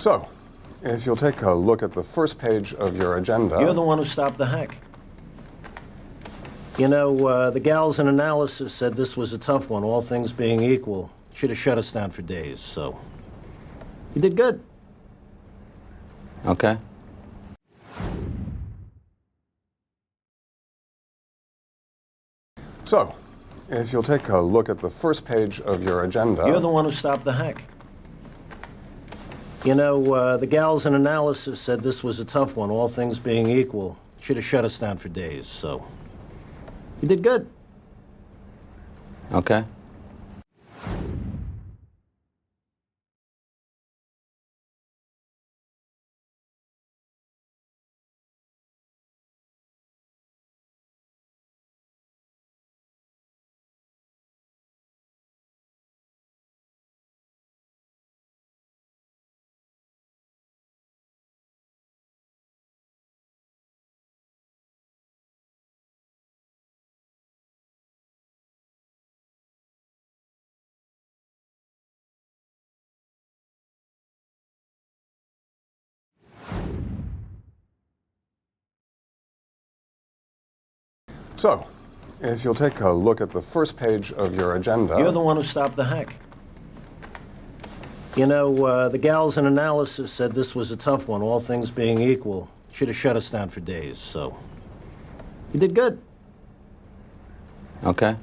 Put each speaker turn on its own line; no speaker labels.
So, if you'll take a look at the first page of your agenda...
You're the one who stopped the hack. You know, the gals in analysis said this was a tough one, all things being equal. Should have shut us down for days, so... You did good.
Okay.
So, if you'll take a look at the first page of your agenda...
You're the one who stopped the hack. You know, the gals in analysis said this was a tough one, all things being equal. Should have shut us down for days, so... You did good.
Okay.
So, if you'll take a look at the first page of your agenda...
You're the one who stopped the hack. You know, the gals in analysis said this was a tough one, all things being equal. Should have shut us down for days, so... You did good.
Okay.